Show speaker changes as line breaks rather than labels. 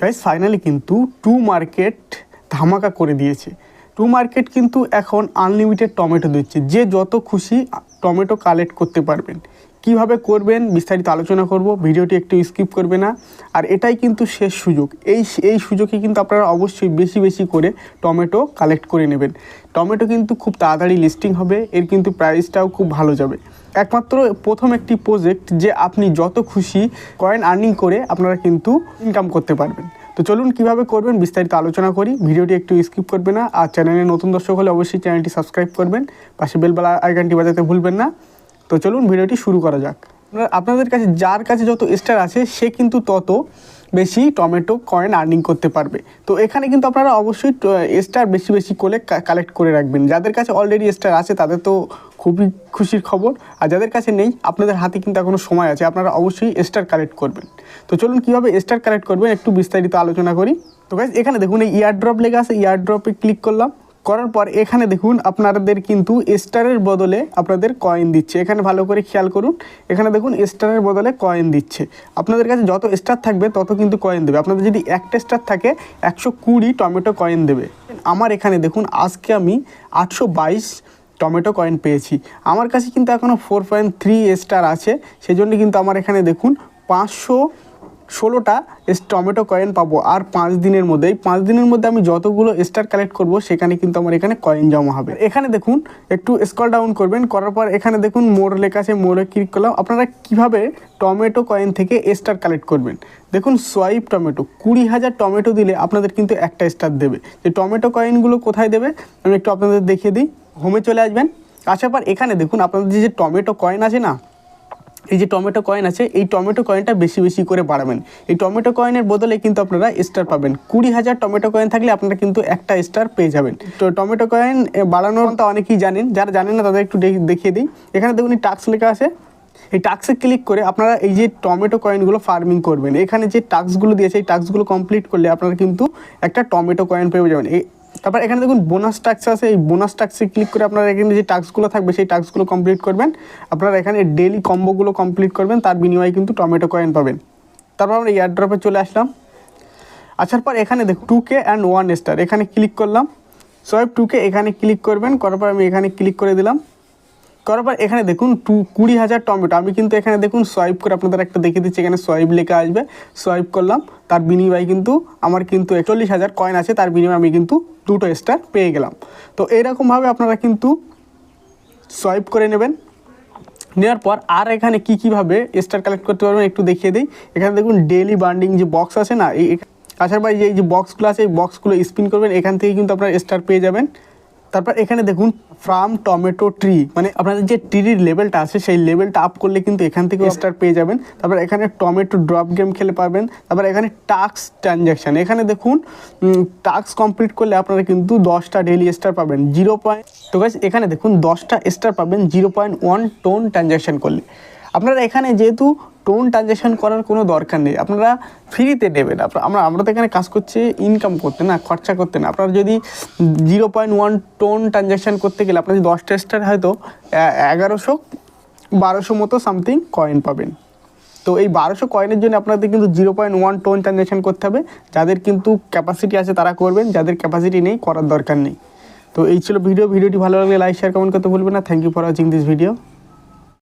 Guys finally কিন্তু to market ধামাকা করে দিয়েছে। টু মার্কেট কিন্তু এখন আনলিমিটেড টমেটো দিচ্ছে, যে যত খুশি টমেটো কালেক্ট করতে পারবেন। কিভাবে করবেন বিস্তারিত আলোচনা করব, ভিডিওটি একটু স্কিপ করবে না। আর এটাই কিন্তু শেষ সুযোগ, এই সুযোগে কিন্তু আপনারা অবশ্যই বেশি বেশি করে টমেটো কালেক্ট করে নেবেন। টমেটো কিন্তু খুব তাড়াতাড়ি লিস্টিং হবে, এর কিন্তু প্রাইসটাও খুব ভালো যাবে। একমাত্র প্রথম একটি প্রজেক্ট যে আপনি যত খুশি কয়েন আর্নিং করে আপনারা কিন্তু ইনকাম করতে পারবেন। তো চলুন কিভাবে করবেন বিস্তারিত আলোচনা করি, ভিডিওটি একটু স্কিপ করবে না। আর চ্যানেলে নতুন দর্শক হলে অবশ্যই চ্যানেলটি সাবস্ক্রাইব করবেন, পাশে বেল আইকনটি বাজাতে ভুলবেন না। তো চলুন ভিডিওটি শুরু করা যাক। আপনাদের কাছে যার কাছে যত স্টার আছে সে কিন্তু তত বেশি টমেটো কয়েন আর্নিং করতে পারবে। তো এখানে কিন্তু আপনারা অবশ্যই স্টার বেশি বেশি করে কালেক্ট করে রাখবেন। যাদের কাছে অলরেডি স্টার আছে তাদের তো খুবই খুশির খবর, আর যাদের কাছে নেই আপনাদের হাতে কিন্তু এখনও সময় আছে, আপনারা অবশ্যই স্টার কালেক্ট করবেন। তো চলুন কীভাবে স্টার কালেক্ট করবেন একটু বিস্তারিত আলোচনা করি। তো গাইস এখানে দেখুন এই ইয়ারড্রপ লেখা আছে, ইয়ারড্রপে ক্লিক করলাম। করার পর এখানে দেখুন আপনাদের কিন্তু স্টারের বদলে আপনাদের কয়েন দিচ্ছে। এখানে ভালো করে খেয়াল করুন, এখানে দেখুন স্টারের বদলে কয়েন দিচ্ছে। আপনাদের কাছে যত স্টার থাকবে তত কিন্তু কয়েন দেবে। আপনাদের যদি একটা স্টার থাকে 120 টমেটো কয়েন দেবে। আমার এখানে দেখুন আজকে আমি 822 টমেটো কয়েন পেয়েছি। আমার কাছে কিন্তু এখনও 4.3 স্টার আছে, সেই জন্য কিন্তু আমার এখানে দেখুন 516টা টমেটো কয়েন পাবো। আর 5 দিনের মধ্যে, এই 5 দিনের মধ্যে আমি যতগুলো স্টার কালেক্ট করব সেখানে কিন্তু আমার এখানে কয়েন জমা হবে। এখানে দেখুন একটু স্ক্রল ডাউন করবেন, করার পর এখানে দেখুন মোর লেখা আছে, মোরে ক্লিক করলাম। আপনারা কিভাবে টমেটো কয়েন থেকে স্টার কালেক্ট করবেন দেখুন। সোয়াইপ টমেটো 20,000 টমেটো দিলে আপনাদের কিন্তু একটা স্টার দেবে। যে টমেটো কয়েনগুলো কোথায় দেবে আমি একটু আপনাদের দেখিয়ে দিই। হোমে চলে আসবেন, আসার পর এখানে দেখুন আপনাদের যে টমেটো কয়েন আছে না, এই যে টমেটো কয়েন আছে, এই টমেটো কয়েনটা বেশি বেশি করে বাড়াবেন। এই টমেটো কয়েনের বদলে কিন্তু আপনারা স্টার পাবেন। 20,000 টমেটো কয়েন থাকলে আপনারা কিন্তু একটা স্টার পেয়ে যাবেন। তো টমেটো কয়েন বাড়ানোর তো অনেকেই জানেন, যারা জানেন না তাদের একটু দেখিয়ে দিই। এখানে দেখুন এই টাস্ক লেখা আছে, এই টাস্কে ক্লিক করে আপনারা এই যে টমেটো কয়েনগুলো ফার্মিং করবেন। এখানে যে টাস্কগুলো দিয়েছে এই টাস্কগুলো কমপ্লিট করলে আপনারা কিন্তু একটা টমেটো কয়েন পেয়ে যাবেন। তারপর এখানে দেখুন বোনাস টাস্ক আছে, এই বোনাস টাস্কে ক্লিক করে আপনারা এখানে যে টাস্কগুলো থাকবে সেই টাস্কগুলো কমপ্লিট করবেন। আপনারা এখানে ডেইলি কম্বোগুলো কমপ্লিট করবেন, তার বিনিময়ে কিন্তু টমেটো কয়েন পাবেন। তারপর আমরা এয়ারড্রপে চলে আসলাম। আসার পর এখানে দেখুন 2K and 1 স্টার, এখানে ক্লিক করলাম। সোয়াইপ 2K এখানে ক্লিক করবেন, করার পর আমি এখানে ক্লিক করে দিলাম। করার পর এখানে দেখুন 20,000 টমেটো, আমি কিন্তু এখানে দেখুন সোয়াইপ করে আপনাদের একটা দেখিয়ে দিচ্ছি, এখানে সোয়াইপ লেখা আসবে। সোয়াইপ করলাম, তার বিনিময়ে কিন্তু আমার কিন্তু 41,000 কয়েন আছে, তার বিনিময়ে আমি কিন্তু 2টো স্টার পেয়ে গেলাম। তো এইরকমভাবে আপনারা কিন্তু সোয়াইপ করে নেবেন। নেওয়ার পর আর এখানে কীভাবে স্টার কালেক্ট করতে পারবেন একটু দেখিয়ে দিই। এখানে দেখুন ডেইলি বান্ডিং যে বক্স আছে না, আসার পর এই যে বক্সগুলো আছে এই বক্সগুলো স্পিন করবেন, এখান থেকে কিন্তু আপনারা স্টার পেয়ে যাবেন। তারপর এখানে দেখুন ফ্রাম টমেটো ট্রি, মানে আপনাদের যে ট্রির লেভেলটা আছে সেই লেভেলটা আপ করলে কিন্তু এখান থেকে স্টার পেয়ে যাবেন। তারপর এখানে টমেটো ড্রপ গেম খেলে পারবেন। তারপর এখানে টাস্ক ট্রানজ্যাকশান, এখানে দেখুন টাস্ক কমপ্লিট করলে আপনারা কিন্তু 10টা ডেইলি স্টার পাবেন। তো গাইস এখানে দেখুন 10টা স্টার পাবেন 0.1 টোন ট্রানজ্যাকশান করলে। আপনারা এখানে যেহেতু টোন ট্রানজ্যাকশান করার কোনো দরকার নেই, আপনারা ফ্রিতে নেবেন। আমরা তো এখানে কাজ করছি ইনকাম করতে না, খরচা করতে না। আপনারা যদি 0.1 টোন ট্রানজ্যাকশান করতে গেলে আপনার 10টা স্টার হয়তো 1100-1200 মতো সামথিং কয়েন পাবেন। তো এই 1200 কয়েনের জন্য আপনাদের কিন্তু 0.1 টোন ট্রানজ্যাকশান করতে হবে। যাদের কিন্তু ক্যাপাসিটি আছে তারা করবেন, যাদের ক্যাপাসিটি নেই করার দরকার নেই। তো এই ছিল ভিডিওটি ভালো লাগলে লাইক শেয়ার কমেন্ট করতে ভুলবেন না। Thank you for watching this video.